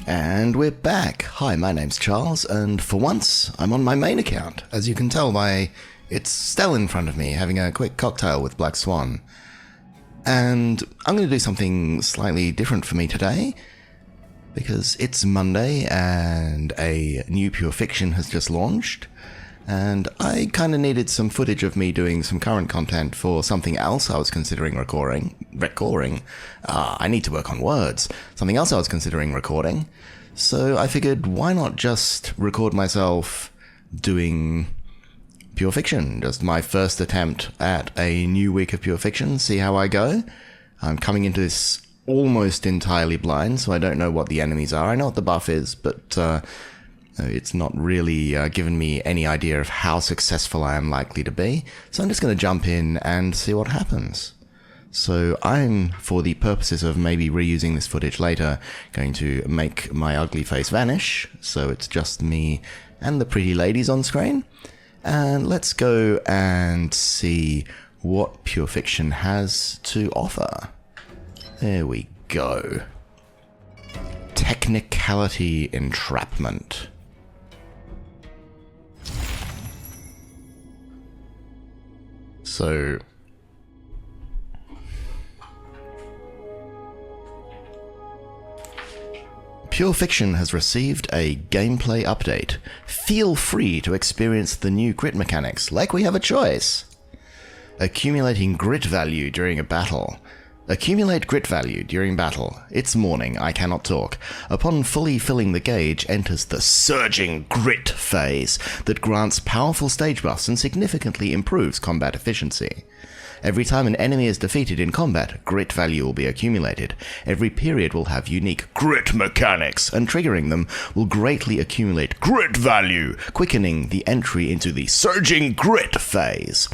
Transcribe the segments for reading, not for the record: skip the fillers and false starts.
And we're back. Hi, my name's Charles, and for once, I'm on my main account. As you can tell by it's Stell in front of me, having a quick cocktail with Black Swan. And I'm going to do something slightly different for me today, because it's Monday, and a new Pure Fiction has just launched, and I kind of needed some footage of me doing some current content for something else I was considering recording. I need to work on words. Something else I was considering recording. So I figured, why not just record myself doing Pure Fiction? Just my first attempt at a new week of Pure Fiction, see how I go. I'm coming into this almost entirely blind, so I don't know what the enemies are. I know what the buff is, but it's not really given me any idea of how successful I am likely to be. So I'm just going to jump in and see what happens. So I'm, for the purposes of maybe reusing this footage later, going to make my ugly face vanish, so it's just me and the pretty ladies on screen. And let's go and see what Pure Fiction has to offer. There we go. Technicality entrapment. So Pure Fiction has received a gameplay update. Feel free to experience the new grit mechanics, like we have a choice. Accumulating grit value during a battle. Accumulate grit value during battle. It's morning, I cannot talk. Upon fully filling the gauge, enters the Surging Grit phase that grants powerful stage buffs and significantly improves combat efficiency. Every time an enemy is defeated in combat, grit value will be accumulated. Every period will have unique grit mechanics, and triggering them will greatly accumulate grit value, quickening the entry into the Surging Grit phase.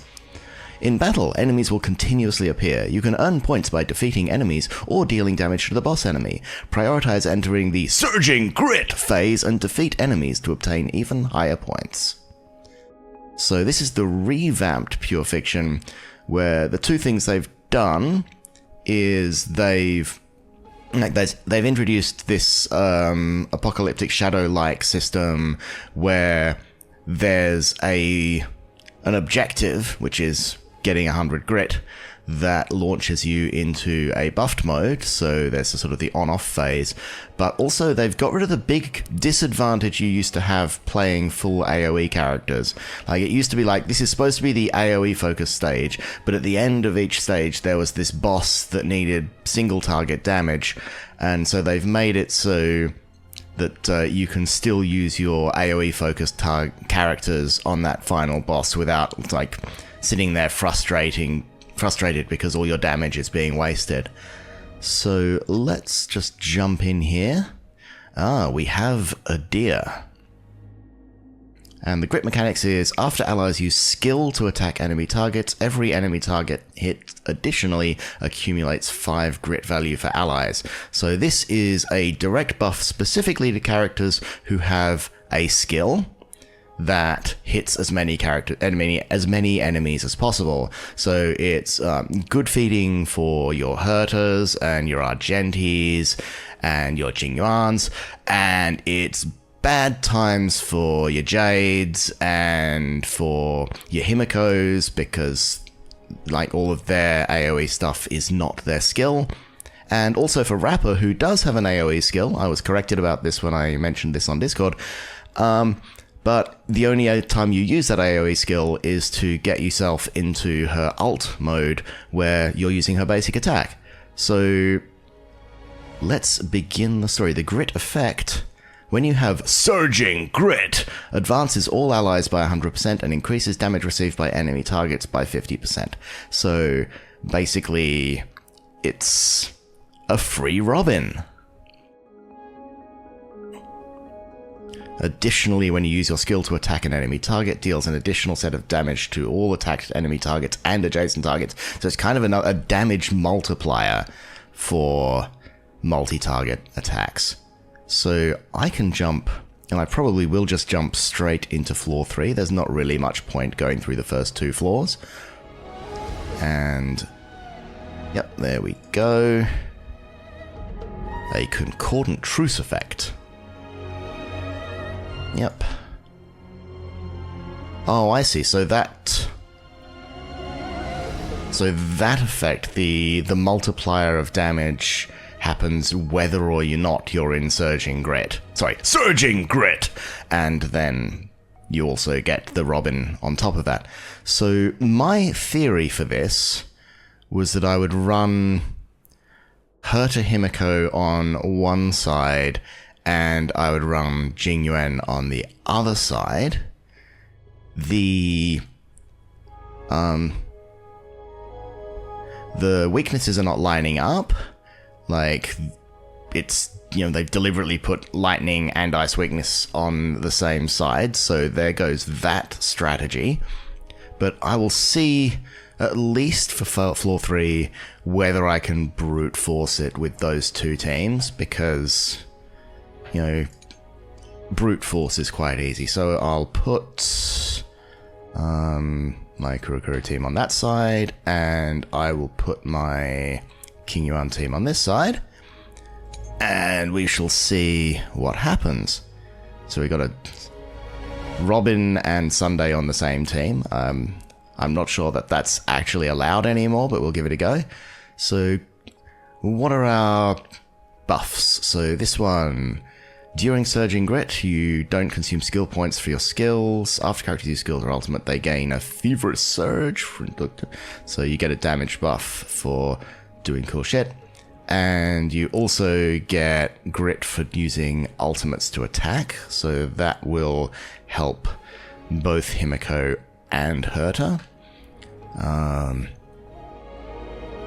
In battle, enemies will continuously appear. You can earn points by defeating enemies or dealing damage to the boss enemy. Prioritize entering the Surging Grit phase and defeat enemies to obtain even higher points. So this is the revamped Pure Fiction, where the two things they've done is they've introduced this apocalyptic shadow-like system where there's an objective, which is getting 100 grit, that launches you into a buffed mode, so there's a sort of the on-off phase, but also they've got rid of the big disadvantage you used to have playing full AoE characters. Like, it used to be like, this is supposed to be the AoE focused stage, but at the end of each stage there was this boss that needed single target damage, and so they've made it so that you can still use your AoE focused characters on that final boss without, like, sitting there frustrated because all your damage is being wasted. So let's just jump in here. We have a deer. And the grit mechanics is, after allies use skill to attack enemy targets, every enemy target hit additionally accumulates 5 grit value for allies. So this is a direct buff specifically to characters who have a skill that hits as many enemies as possible. So it's good feeding for your Hurters and your Argentis and your Yuans, and it's bad times for your Jades and for your Himikos, because like all of their AoE stuff is not their skill. And also for Rapper, who does have an AoE skill. I was corrected about this when I mentioned this on Discord. But the only time you use that AoE skill is to get yourself into her ult mode, where you're using her basic attack. So let's begin the story. The grit effect, when you have Surging Grit, advances all allies by 100% and increases damage received by enemy targets by 50%. So basically, it's a free Robin. Additionally, when you use your skill to attack an enemy target, deals an additional set of damage to all attacked enemy targets and adjacent targets. So it's kind of a damage multiplier for multi-target attacks. So I can jump, and I probably will just jump straight into floor 3. There's not really much point going through the first 2 floors. And yep, there we go. A concordant truce effect. Yep. Oh, I see. So that effect, the multiplier of damage happens whether or you're in Surging Grit. Sorry, Surging Grit! And then you also get the Robin on top of that. So my theory for this was that I would run Herta Himiko on one side, and I would run Jing Yuan on the other side. The weaknesses are not lining up. Like, it's, you know, they've deliberately put lightning and ice weakness on the same side, so there goes that strategy. But I will see, at least for floor 3, whether I can brute force it with those two teams, because, you know, brute force is quite easy. So I'll put my Kurokuro team on that side, and I will put my King Yuan team on this side, and we shall see what happens. So we got a Robin and Sunday on the same team. I'm not sure that that's actually allowed anymore, but we'll give it a go. So what are our buffs? So this one, during Surging Grit, you don't consume skill points for your skills. After characters use skills or ultimate, they gain a Feverish Surge. So you get a damage buff for doing cool shit. And you also get Grit for using ultimates to attack. So that will help both Himiko and Herta.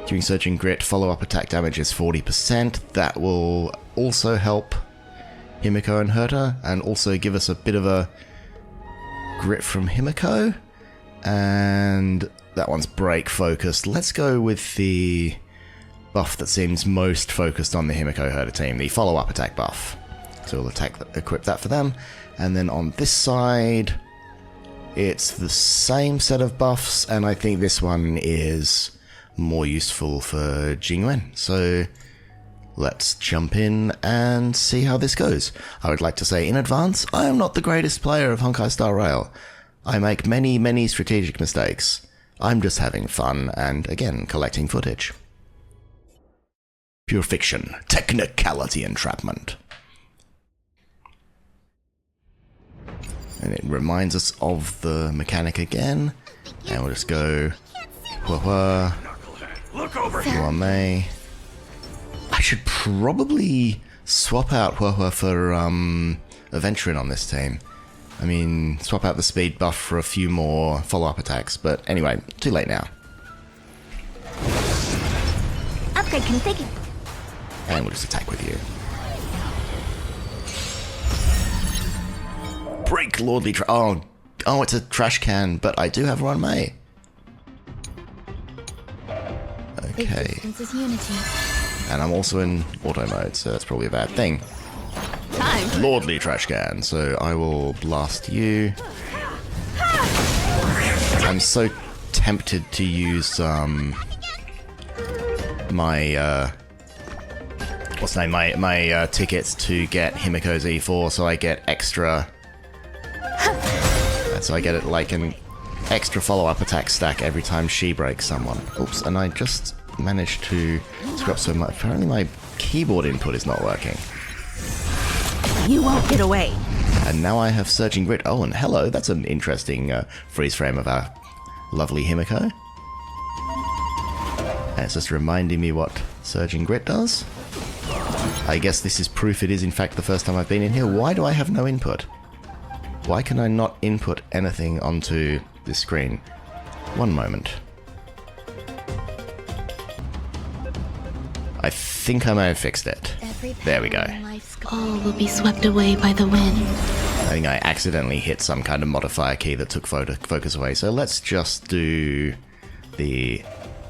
During Surging Grit, follow-up attack damage is 40%. That will also help Himiko and Herta, and also give us a bit of a Grit from Himiko. And that one's break focused. Let's go with the buff that seems most focused on the Himiko Herta team, the follow-up attack buff. So we'll equip that for them. And then on this side, it's the same set of buffs, and I think this one is more useful for Jing Yuan. So let's jump in and see how this goes. I would like to say in advance, I am not the greatest player of Honkai Star Rail. I make many, many strategic mistakes. I'm just having fun and, again, collecting footage. Pure fiction. Technicality entrapment. And it reminds us of the mechanic again. And we'll just go Hua Look over here. Yuan Mei. I should probably swap out Hua for Aventurin on this team. I mean, swap out the speed buff for a few more follow-up attacks, but anyway, too late now. Upgrade configured. And we'll just attack with you. Break Lordly oh, it's a trash can, but I do have Yuan Mei. Okay. Existence is unity. And I'm also in auto mode, so that's probably a bad thing. Time. Lordly trash can, so I will blast you. I'm so tempted to use my what's the name? My tickets to get Himiko's E4, so I get extra. So I get it like an extra follow-up attack stack every time she breaks someone. Oops, and I just managed to screw up so much. Apparently my keyboard input is not working. You won't get away. And now I have Surging Grit. Oh, and hello, that's an interesting freeze frame of our lovely Himiko. And it's just reminding me what Surging Grit does. I guess this is proof it is in fact the first time I've been in here. Why do I have no input? Why can I not input anything onto this screen? One moment. I think I may have fixed it. There we go. All will be swept away by the wind. I think I accidentally hit some kind of modifier key that took focus away. So let's just do the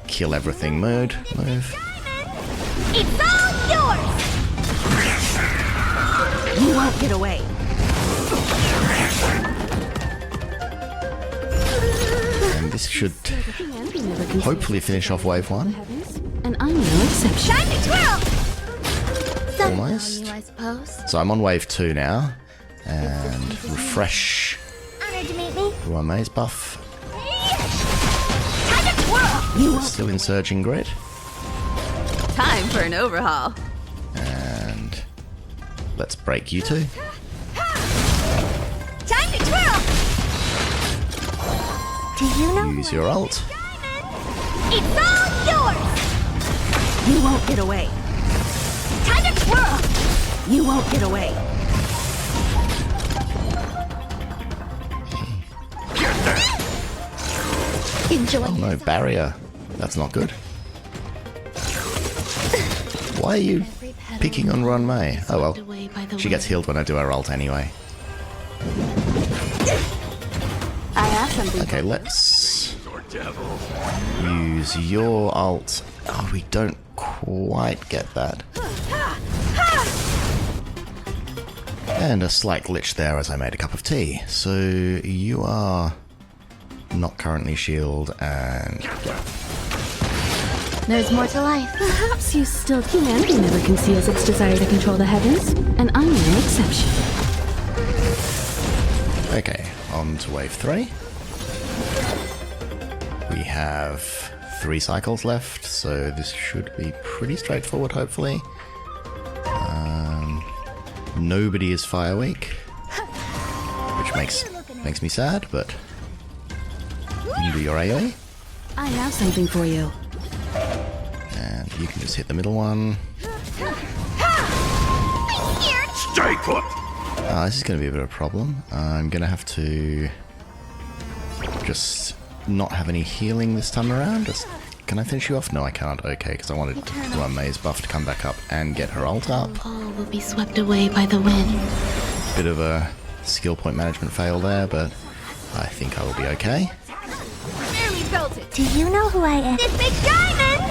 kill everything move. It's all yours! You won't get away. And this should hopefully finish off wave 1. And I'm no exception. Shiny twirl! Almost. I suppose. So I'm on wave 2 now. And refresh Honored to meet me. Yuan Mei's buff. Time to twirl. You Still in Surging Grid. Time for an overhaul. And let's break you two. Time to twirl. Do you know? Use your ult. It's all yours. You won't get away. Time to twirl. You won't get away. Enjoy. Oh no, barrier. That's not good. Why are you picking on Yuan Mei? Oh well. She gets healed when I do her ult anyway. I have something. Okay, let's Or devil. use your ult. Oh, we don't quite get that. And a slight glitch there as I made a cup of tea. So you are not currently shield and There's more to life. Perhaps you still humanity never conceals its desire to control the heavens, and I'm no exception. okay, on to wave 3. We have 3 cycles left, so this should be pretty straightforward, hopefully. Nobody is Fire Weak, which makes me sad, but you can do your AoE, I have something for you. and you can just hit the middle one. Stay put. This is going to be a bit of a problem. I'm going to have to just not have any healing this time around. Can I finish you off? No, I can't. Okay, because I wanted Yuan Mei's buff to come back up and get her ult up. All will be swept away by the wind. Bit of a skill point management fail there, but I think I will be okay. Barely felt it. Do you know who I am? This big diamond!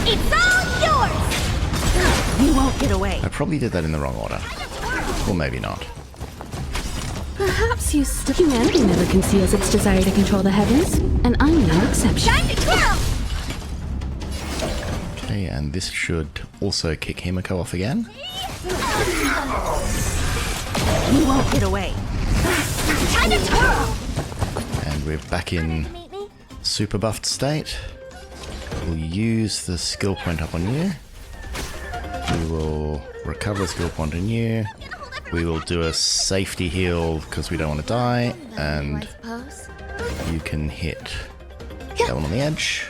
It's all yours! You won't get away. I probably did that in the wrong order. Or maybe not. Perhaps you still... Humanity never conceals its desire to control the heavens, and I'm no exception. Time to twirl! Okay, and this should also kick Himiko off again. You won't get away. Time to twirl! And we're back in super buffed state. We'll use the skill point up on you. We will recover a skill point on you. We will do a safety heal because we don't want to die. And you can hit that one on the edge.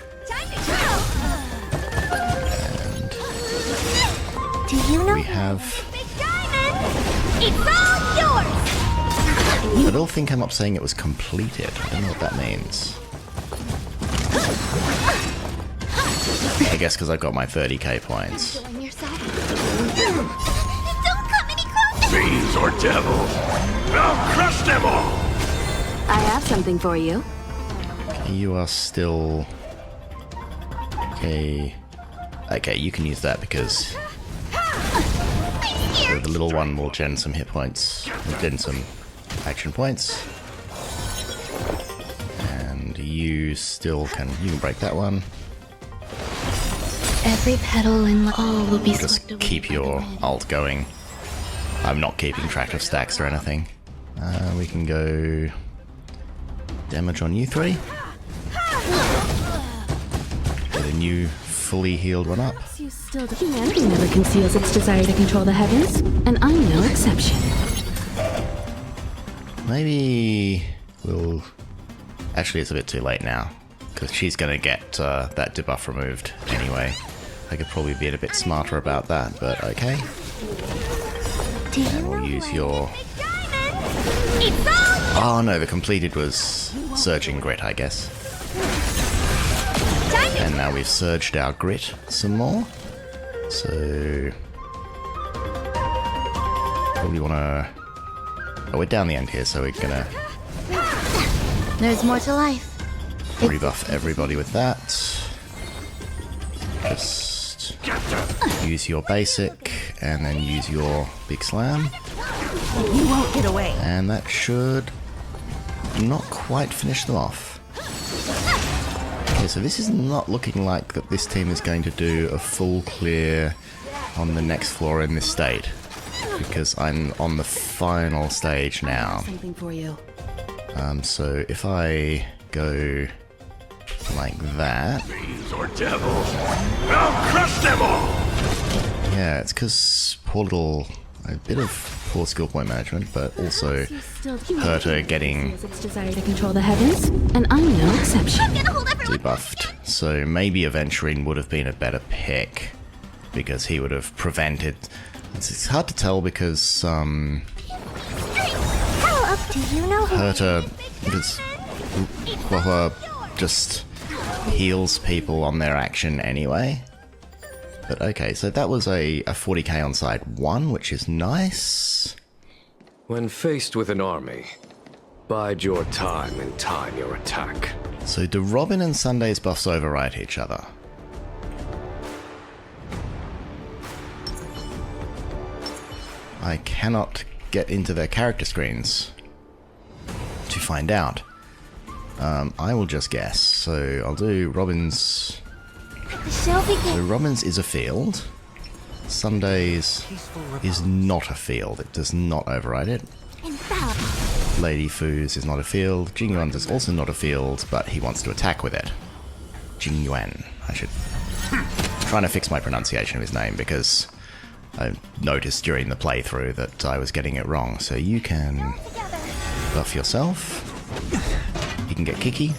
And Do you know we have... big diamond? It's all yours! I don't think I'm up saying it was completed. I don't know what that means. I guess because I've got my 30k points. Enjoying yourself? Don't come any closer! Fiends or devils. I'll crush them all. I have something for you. You are still... Okay. Okay, you can use that because the little one will gen some hit points, gen some action points. And you still can, you can break that one. Every petal in all will be Just swept away keep by the your wind. ult going. I'm not keeping track of stacks or anything. We can go damage on you 3. Get a new fully healed one up. You still humanity never conceals its desire to control the heavens, and I'm no exception. Maybe we'll... Actually, it's a bit too late now, because she's going to get that debuff removed anyway. I could probably be a bit smarter about that, but okay. And we'll use your... Oh no, the completed was Surging Grit, I guess. And now we've surged our grit some more. So... Probably want to... Oh, we're down the end here, so we're going to There's more to life. rebuff everybody with that. Just use your basic, and then use your big slam. You won't get away. And that should not quite finish them off. Okay, so this is not looking like that this team is going to do a full clear on the next floor in this state. because I'm on the final stage now. Something for you. So if I go like that, Fiends or devils, I'll crush them all! yeah, it's because a bit of poor skill point management, but also Herta getting Its desire to control the heavens, and I'm no exception. debuffed. So maybe Aventurine would have been a better pick because he would have prevented. It's hard to tell because How up do you know who Herta just heals people on their action anyway. But okay, so that was a 40k on side 1, which is nice. When faced with an army, bide your time and time your attack. So do Robin and Sunday's buffs override each other? I cannot get into their character screens to find out. I will just guess. So I'll do Robin's. So Robin's is a field. Sunday's is not a field. It does not override it. Lady Fu's is not a field. Jing Yuan's is also not a field, but he wants to attack with it. Jing Yuan. I should. Trying to fix my pronunciation of his name because I noticed during the playthrough that I was getting it wrong. So you can buff yourself. You can get Kiki.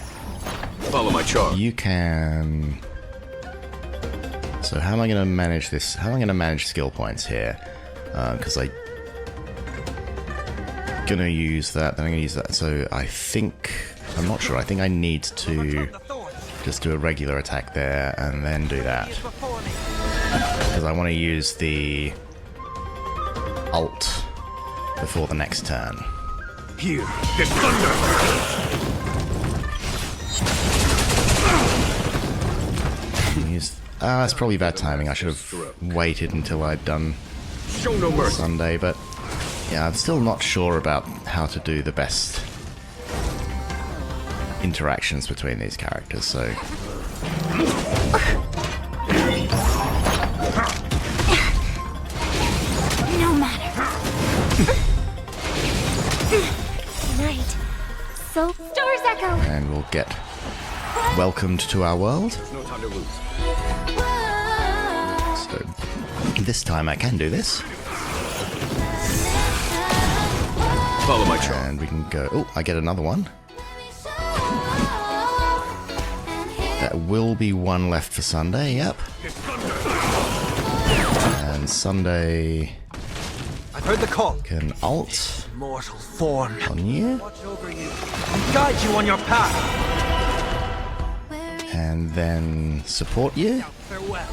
Follow my charge. You can. So how am I going to manage this? How am I going to manage skill points here? Because I'm going to use that. Then I'm going to use that. So I think I'm not sure. I think I need to just do a regular attack there and then do that because I want to use the ult before the next turn. Here is thunder! It's probably bad timing. I should have waited until I'd done Show no mercy. Sunday, but yeah, I'm still not sure about how to do the best interactions between these characters, so... No matter. Night. So stars echo. And we'll get welcomed to our world. No time to lose. So this time I can do this. Follow my charge. And we can go... Oh, I get another one. That will be one left for Sunday, yep. And Sunday I've heard the call. can ult Mortal form. on you. Watch over you and guide you on your path. And then support you. Farewell.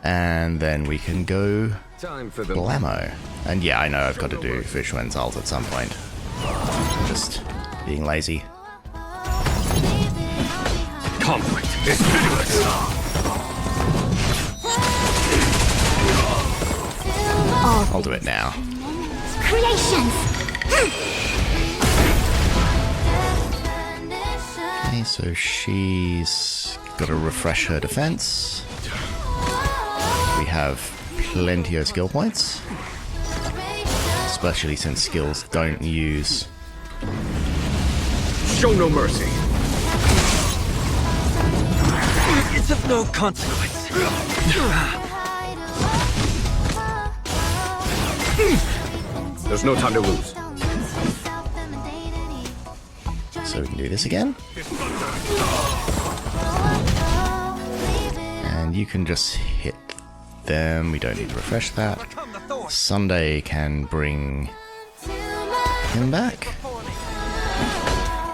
And then we can go Time for the blammo. And yeah, I know I've got to do Fushuan's ult at some point. I'm just being lazy. conflict is pitiless. I'll do it now. Creations! Okay, so she's got to refresh her defense. We have plenty of skill points. Especially since skills don't use... Show no mercy. It's of no consequence. There's no time to lose. So we can do this again. And you can just hit them. We don't need to refresh that. Sunday can bring him back.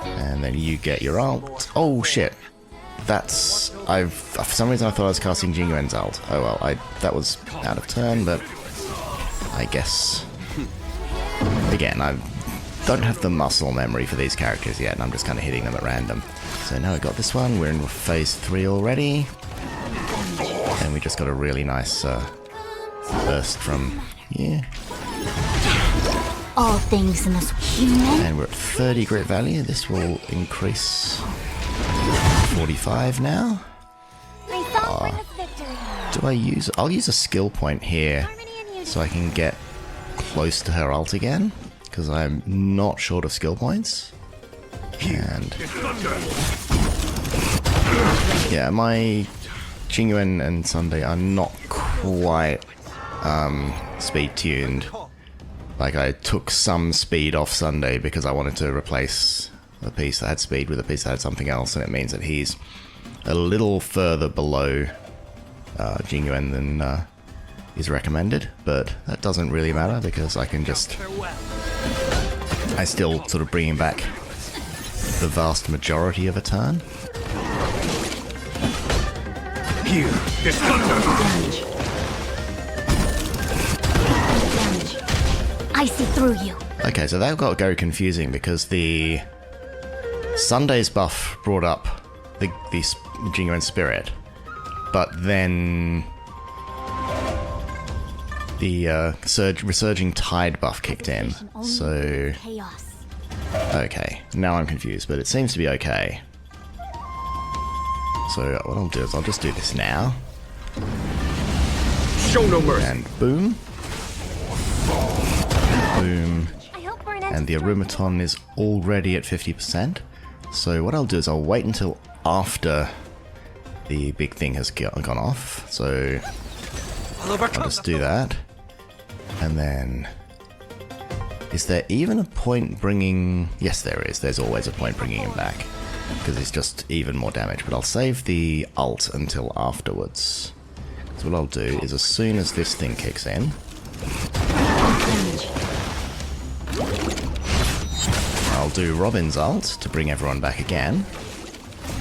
And then you get your ult. Oh shit. That's... for some reason I thought I was casting Jingyuan's ult. Oh well, that was out of turn, but I guess... Again, I don't have the muscle memory for these characters yet, and I'm just kind of hitting them at random. So now we got this one. We're in phase 3 already. And we just got a really nice burst from... Yeah. All things in this human. And we're at 30 grit value. This will increase 45 now. My song bring us victory. Do I use... I'll use a skill point here so I can get close to her ult again, because I'm not short of skill points. And yeah, my Yuan and Sunday are not quite speed tuned. Like, I took some speed off Sunday because I wanted to replace a piece that had speed with a piece that had something else, and it means that he's a little further below Yuan than is recommended, but that doesn't really matter because I can just... I still sort of bring him back the vast majority of a turn. Here, this thunder! Damage. I see through you. Okay, so that got very confusing because the Sunday's buff brought up the Yuan Spirit, but then the Resurging Tide buff kicked in, so... Chaos. Okay, now I'm confused, but it seems to be okay. So what I'll do is I'll just do this now. Show no mercy. And boom. Boom. I hope we're an And the Arumaton is already at 50%. So what I'll do is I'll wait until after the big thing has gone off. So I'll just do that. And then... Is there even a point bringing... Yes, there is. There's always a point bringing him back. Because it's just even more damage. But I'll save the ult until afterwards. So what I'll do is as soon as this thing kicks in... I'll do Robin's ult to bring everyone back again.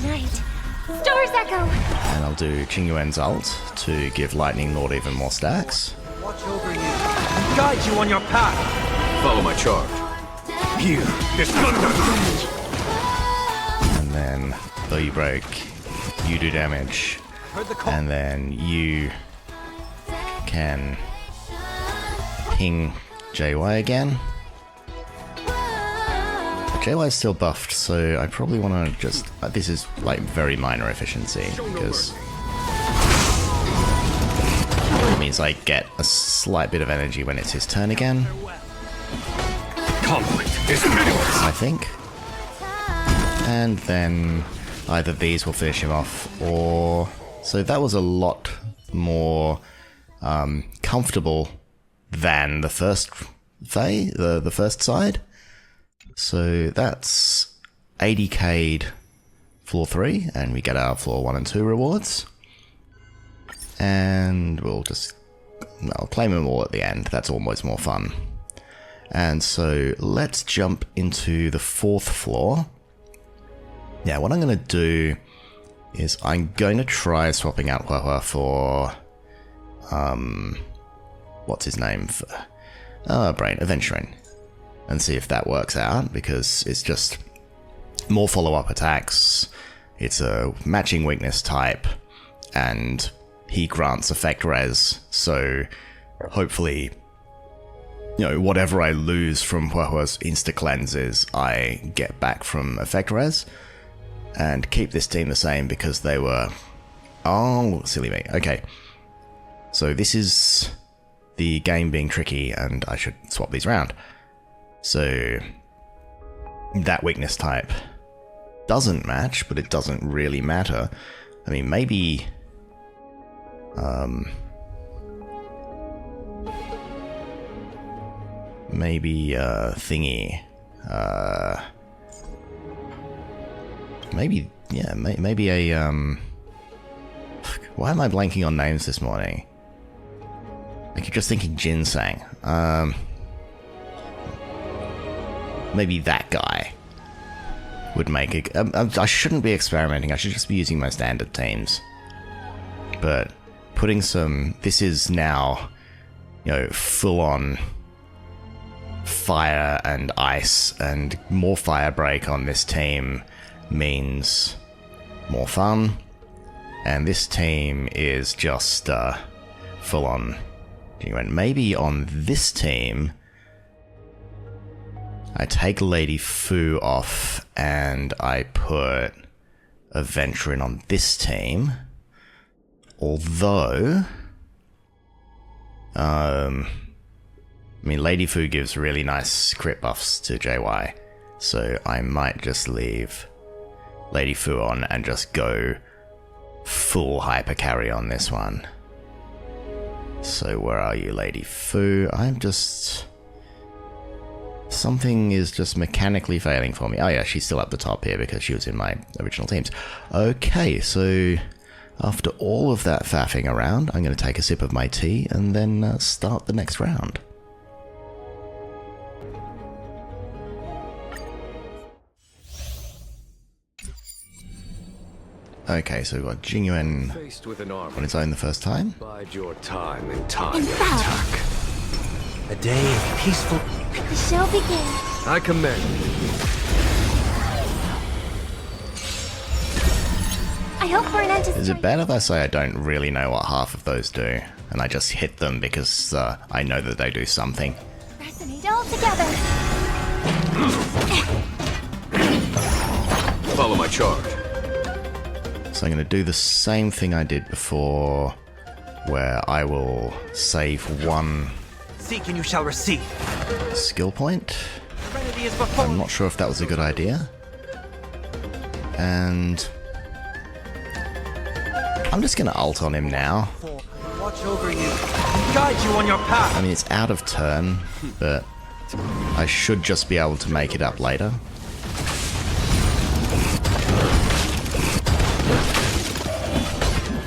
Night. Stars echo. And I'll do Yuan's ult to give Lightning Lord even more stacks. Watch over you and guide you on your path. Follow my charge. Here, this thunder! And then, though you break, you do damage. Heard the call. And then you can ping JY again. JY is still buffed, so I probably want to just... this is like very minor efficiency, because it means I get a slight bit of energy when it's his turn again, Conflict is meaningless! I think. And then either these will finish him off, or... So that was a lot more comfortable than the first phase, the first side. So that's 80k'd floor 3, and we get our floor 1 and 2 rewards. And we'll just... I'll claim them all at the end, that's almost more fun. And so let's jump into the 4th floor. Yeah, what I'm going to do is I'm going to try swapping out Hua for... what's his name? Aventurin. And see if that works out, because it's just more follow-up attacks, it's a matching weakness type, and he grants effect res, so hopefully, you know, whatever I lose from Huahua's insta-cleanses, I get back from effect res, and keep this team the same because they were... Oh, silly me. Okay. So this is the game being tricky, and I should swap these around. So that weakness type doesn't match, but it doesn't really matter. I mean, maybe... thingy. Maybe, yeah, maybe a, why am I blanking on names this morning? I keep just thinking Ginseng. Maybe that guy would make it. I shouldn't be experimenting, I should just be using my standard teams. But putting some... This is now, you know, full-on fire and ice, and more fire break on this team means more fun. And this team is just full-on genuine. Maybe on this team... I take Lady Fu off and I put Aventurin on this team. Although, I mean, Lady Fu gives really nice crit buffs to JY, so I might just leave Lady Fu on and just go full hyper carry on this one. So where are you, Lady Fu? I'm just... Something is just mechanically failing for me. Oh yeah, she's still up the top here because she was in my original teams. Okay, so after all of that faffing around, I'm going to take a sip of my tea and then start the next round. Okay, so we've got Jingyuan Faced with an army, on its own the first time. bide your time and time your attack. A day of peaceful... The show begins. I commend. I hope for an end to Is it bad if I say I don't really know what half of those do, and I just hit them because I know that they do something? resonate all together. Follow my charge. So I'm going to do the same thing I did before, where I will save one Seek and you shall receive. skill point. Serenity is before I'm not sure if that was a good idea. And I'm just going to ult on him now. watch over you and guide you on your path. I mean, it's out of turn, but I should just be able to make it up later.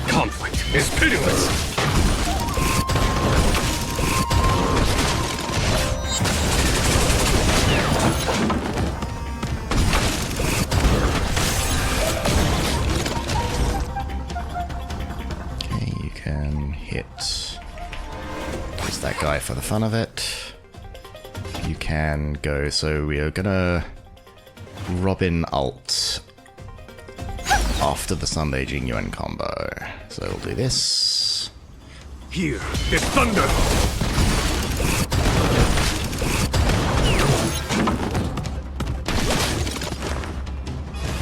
Conflict is pitiless. Okay, you can hit just that guy for the fun of it. You can go, so we are gonna Robin ult after the Sunday Jingyuan combo. So we'll do this. Here is thunder.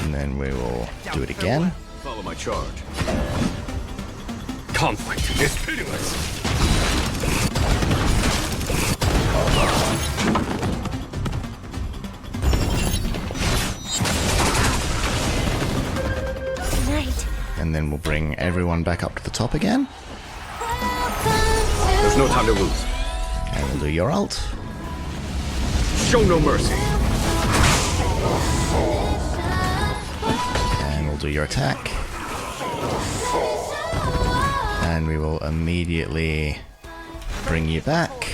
And then we will do it again. Follow my charge. Conflict is pitiless. Tonight. And then we'll bring everyone back up to the top again. There's no time to lose. And we'll do your ult. Show no mercy. And we'll do your attack. And we will immediately bring you back.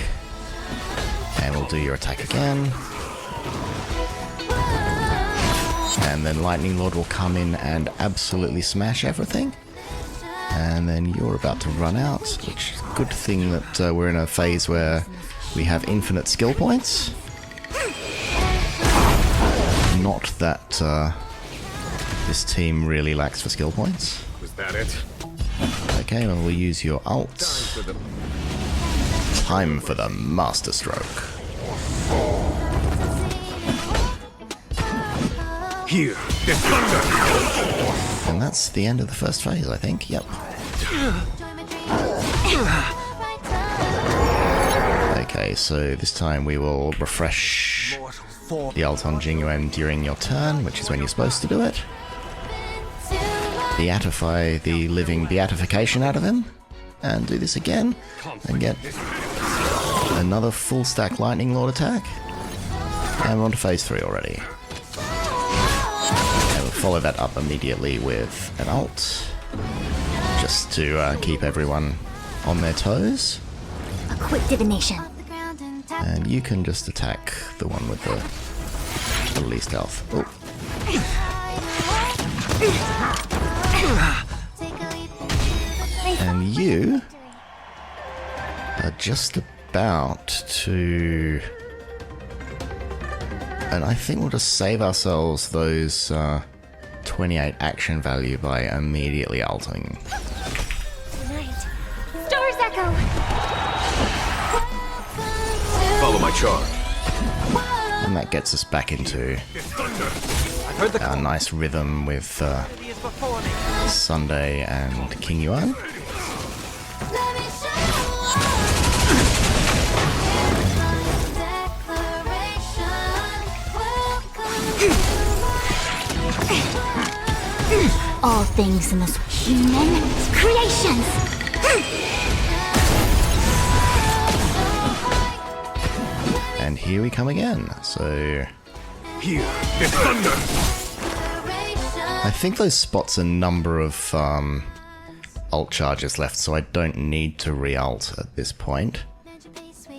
And we'll do your attack again. And then Lightning Lord will come in and absolutely smash everything. And then you're about to run out, which is a good thing that we're in a phase where we have infinite skill points. Not that this team really lacks for skill points. Was that it? Okay, well, we'll use your ult. For the Time for the Master Stroke. here is thunder. And that's the end of the first phase, I think. Yep. Okay, so this time we will refresh the ult on Jingyuan during your turn, which is when you're supposed to do it. Beatify the living beatification out of him. And do this again. And get another full stack Lightning Lord attack. And we're on to phase 3 already. And we'll follow that up immediately with an ult. Just to keep everyone on their toes. A quick divination. And you can just attack the one with the least health. Oh. And you are just about to... And I think we'll just save ourselves those 28 action value by immediately ulting. Tonight. Stars echo. Follow my charge. And that gets us back into I've heard the our nice rhythm with Serenity is before me. Sunday and King Yuan. All things in this human creations. And here we come again. So Here is thunder! I think those spots a number of ult charges left, so I don't need to re-ult at this point.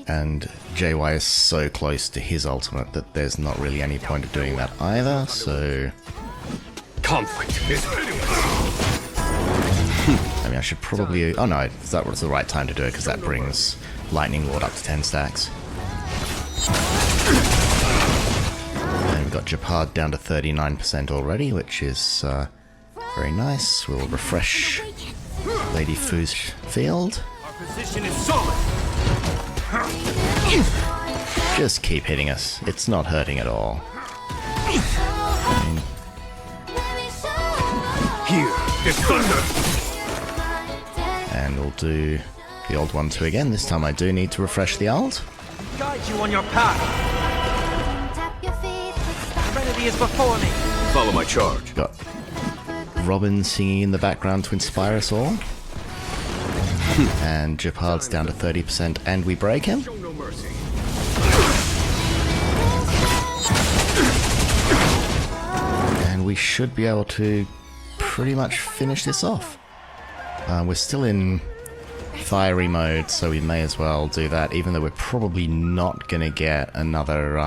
And JY is so close to his ultimate that there's not really any point of doing that either, so... Conflict is I mean, I should probably... Oh no, that was the right time to do it, because that brings Lightning Lord up to 10 stacks. And we've got Japard down to 39% already, which is very nice. We'll refresh Lady Fu's field. Our position is solid. Just keep hitting us. It's not hurting at all. Here is thunder! And we'll do the old 1-2 again. This time I do need to refresh the ult. Guide you on your path. Serenity is before me. Follow my charge. Got Robin singing in the background to inspire us all. And Japard's down to 30% and we break him. Show no mercy. And we should be able to pretty much finish this off. We're still in fiery mode, so we may as well do that, even though we're probably not going to get another...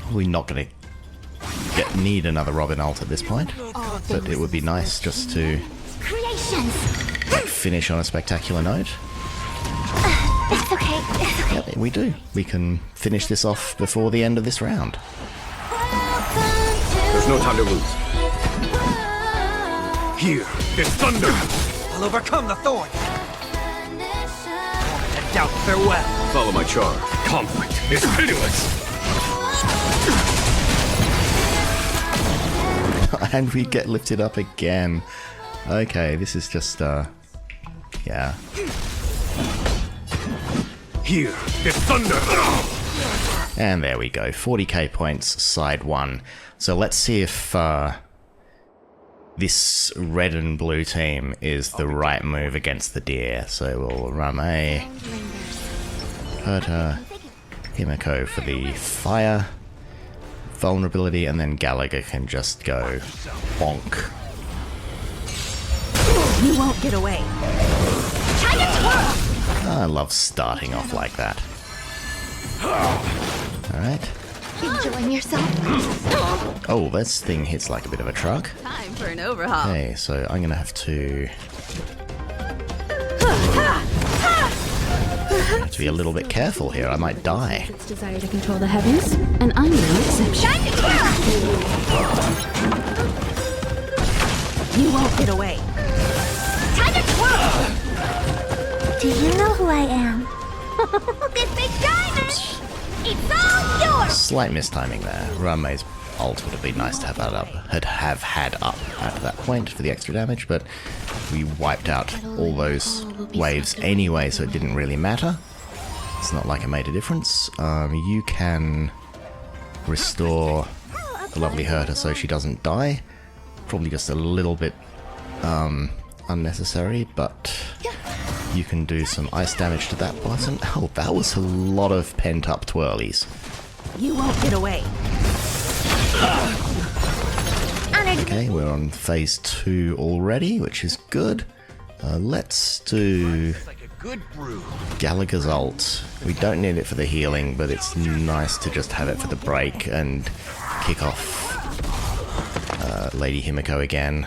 Probably not going to need another Robin ult at this point. But it would be nice just to finish on a spectacular note. It's okay. It's okay. Yep, we do. We can finish this off before the end of this round. There's no time to lose. Here is thunder! I'll overcome the thorn. And doubt farewell. Follow my charge. Conflict is pitiless. And we get lifted up again. Okay, this is just, yeah. Here is thunder! And there we go, 40k points, side 1. So let's see if this red and blue team is the right move against the deer. So we'll run a Herta Himiko for the fire vulnerability, and then Gallagher can just go bonk. You won't get away. Time to twirl! I love starting off like that. Alright. Enjoying yourself? Oh, this thing hits like a bit of a truck. Time for an overhaul. Okay, so I'm gonna have to be a little bit careful here. I might die. Its desire to control the heavens, and I'm no exception. Time to twirl! You won't get away. Time to twirl! Do you know who I am? This big diamond! It's all yours! Slight mistiming there. Ramei's ult would have been nice to have that up, have had up at that point for the extra damage, but we wiped out all those waves anyway, so it didn't really matter. It's not like it made a difference. You can restore the lovely Herta so she doesn't die. Probably just a little bit unnecessary, but you can do some ice damage to that button. Oh, that was a lot of pent-up twirlies. You won't get away. Okay, we're on phase 2 already, which is good. Let's do Like a good brew. Gallagher's ult. We don't need it for the healing, but it's nice to just have it for the break and kick off Lady Himiko again.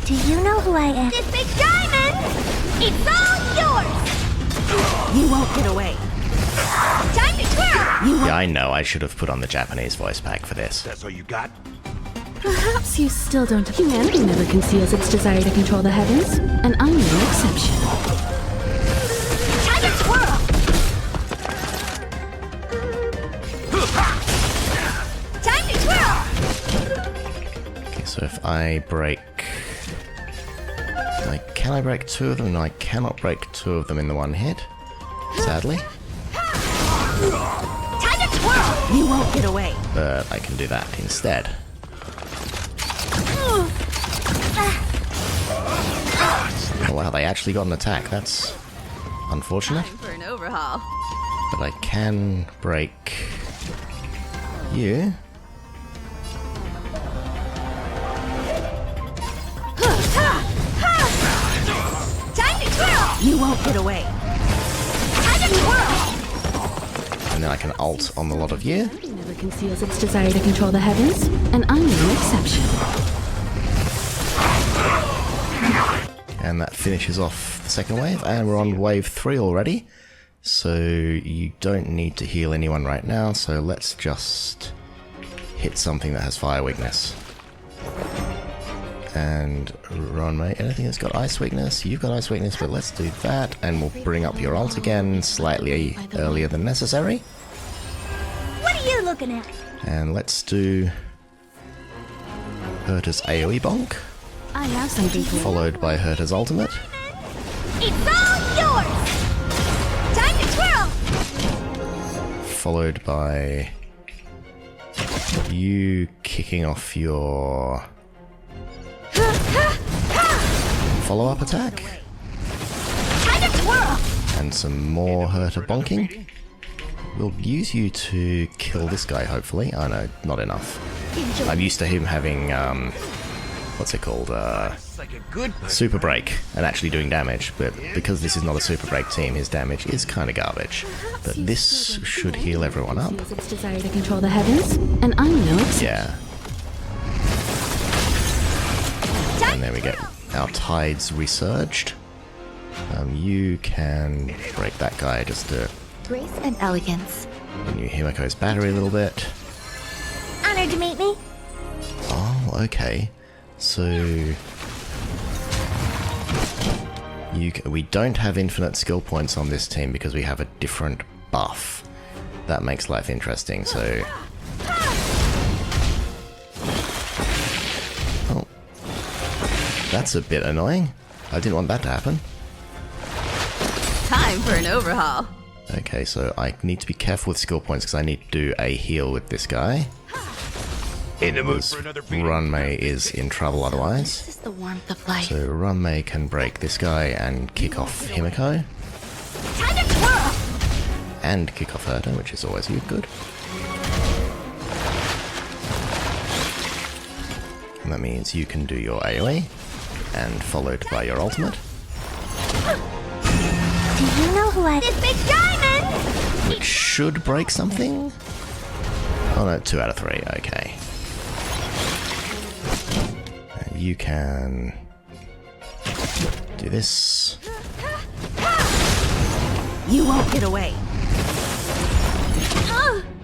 Do you know who I am? This big diamond! It's all yours! You won't get away. Time to twirl! Yeah, I know, I should have put on the Japanese voice pack for this. That's all you got? Perhaps you still don't. Humanity never conceals its desire to control the heavens, and I'm no exception. Time to twirl! Time to twirl! Okay, so if I break... Can I break 2 of them? No, I cannot break 2 of them in the one hit, sadly. Time to twirl! You won't get away. But I can do that instead. Oh wow, they actually got an attack. That's unfortunate. For an overhaul. But I can break you. Time to twirl! You won't get away. Time to twirl! And then I can ult on the lot of you. Humanity never conceals its desire to control the heavens, and I'm no exception. And that finishes off the second wave, and we're on wave 3 already. So you don't need to heal anyone right now, so let's just hit something that has fire weakness. And Ron, mate, anything that's got ice weakness? You've got ice weakness, but let's do that, and we'll bring up your ult again slightly earlier than necessary. What are you looking at? And let's do Herta's AoE bonk, I have something for you. followed by Herta's ultimate. It's all yours! Time to twirl! Followed by you kicking off your follow-up attack, Time to twirl! and some more Herta bonking. We'll use you to kill this guy, hopefully. Oh no, not enough. I'm used to him having, what's it called, Like a good super break and actually doing damage, but because this is not a super break team, his damage is kind of garbage. But this should heal everyone up. Conceals its desire to control the heavens, and I'm no exception. Yeah. And there we go. Our tides resurged. You can break that guy just to Grace and elegance. renew Himiko's battery a little bit. Honored to meet me. Oh, okay. So we don't have infinite skill points on this team because we have a different buff. That makes life interesting, so... Oh. That's a bit annoying. I didn't want that to happen. Time for an overhaul. Okay, so I need to be careful with skill points because I need to do a heal with this guy. In the mood Because for another beating? Runmei is in trouble otherwise. This is the warmth of life. So Runmei can break this guy and kick off Himiko. Time to twirl! And kick off Herta, which is always good. And that means you can do your AoE, and followed by your ultimate, Do you know who I... This big diamond! which should break something? Oh no, 2 out of 3, okay. You can do this. You won't get away.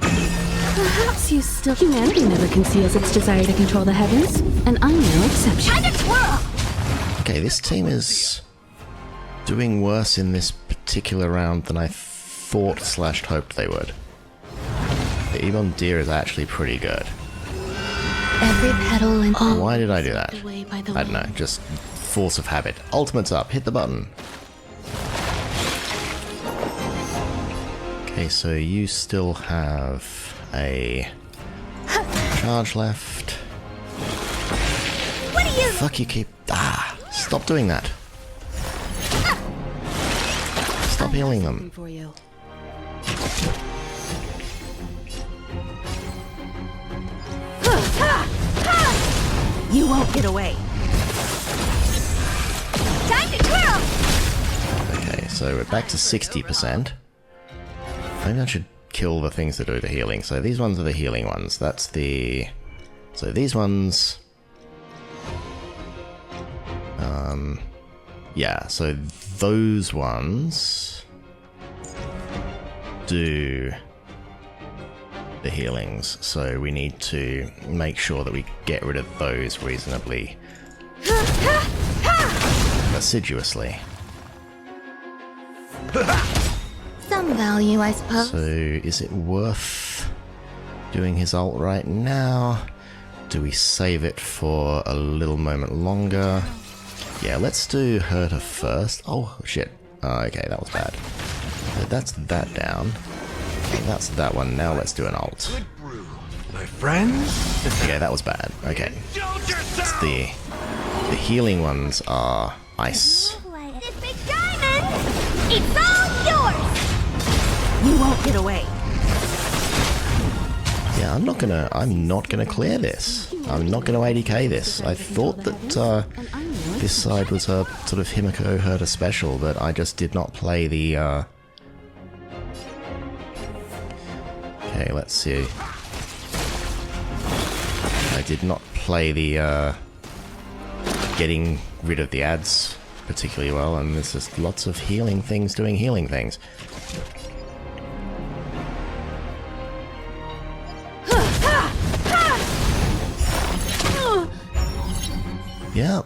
Perhaps you still... Humanity never conceals its desire to control the heavens, and I'm no exception. Time to twirl! Okay, this team is doing worse in this particular round than I thought/hoped they would. The Ebon Deer is actually pretty good. Every petal and all Why did I do that? away by the I don't know, just force of habit. Ultimate's up, hit the button. Okay, so you still have a charge left. What are you... Fuck, you keep... Ah! Stop doing that. Stop healing them. for you. You won't get away. Time to twirl! Okay, so we're back to 60%. Maybe I should kill the things that do the healing. So these ones are the healing ones. That's the... So these ones... Yeah, so those ones do the healings. So we need to make sure that we get rid of those reasonably assiduously. Some value, I suppose. So, is it worth doing his ult right now? Do we save it for a little moment longer? Yeah, let's do Herta first. Oh, shit. Oh, okay, that was bad. So that's that down. Okay, that's that one. Now let's do an alt. Good brew. My friends? Okay, that was bad. Okay. Indulge yourself! The healing ones are ice. Who I am. This big diamond! It's all yours! You won't get away. Yeah, I'm not gonna clear this. I'm not gonna ADK this. I thought that this side was a sort of Himiko Herta special, but I just did not play the Okay, let's see. I did not play the getting rid of the ads particularly well, and there's just lots of healing things doing healing things. Yeah,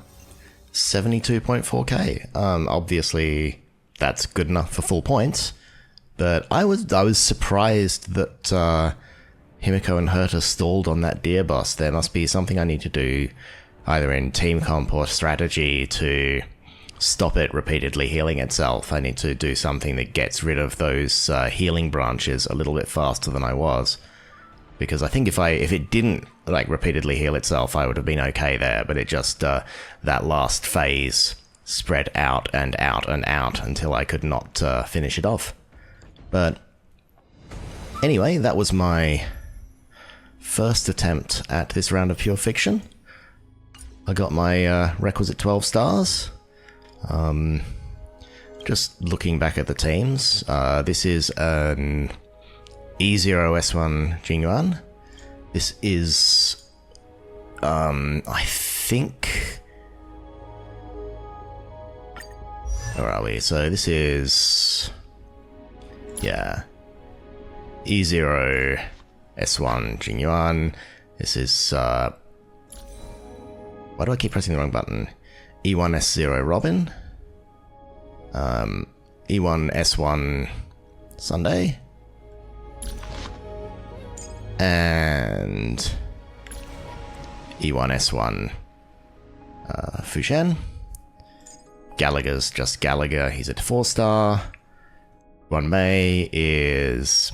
72.4k. Obviously, that's good enough for full points, but I was surprised that Himiko and Herta stalled on that deer boss. There must be something I need to do, either in team comp or strategy, to stop it repeatedly healing itself. I need to do something that gets rid of those healing branches a little bit faster than I was. Because I think if it didn't like repeatedly heal itself, I would have been okay there. But it just that last phase spread out and out and out until I could not finish it off. But anyway, that was my first attempt at this round of Pure Fiction. I got my requisite 12 stars. Just looking back at the teams, this is an E0S1 Yuan. This is, I think... Where are we? So this is... Yeah. E0S1 Yuan. This is, why do I keep pressing the wrong button? E1S0 Robin. E1S1 Sunday. And E1S1 Fushen. Gallagher's just Gallagher, he's at 4-star. Yuan Mei is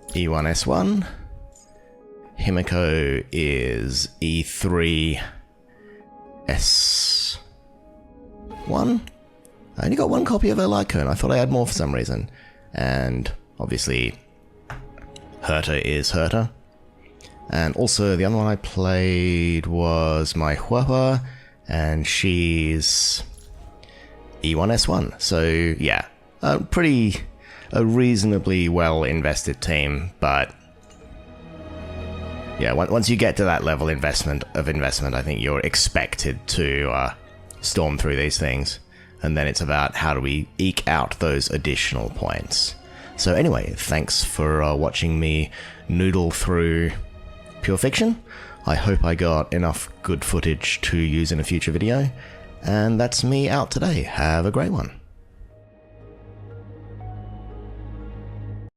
E1S1. Himiko is E3S1. I only got one copy of her Lycone. I thought I had more for some reason. And obviously Herta is Herta. And also the other one I played was my Huahua, and she's E1S1. So yeah, a reasonably well invested team, but yeah, once you get to that level of investment, I think you're expected to storm through these things, and then it's about how do we eke out those additional points. So anyway, thanks for watching me noodle through Pure Fiction. I hope I got enough good footage to use in a future video, and that's me out today. Have a great one.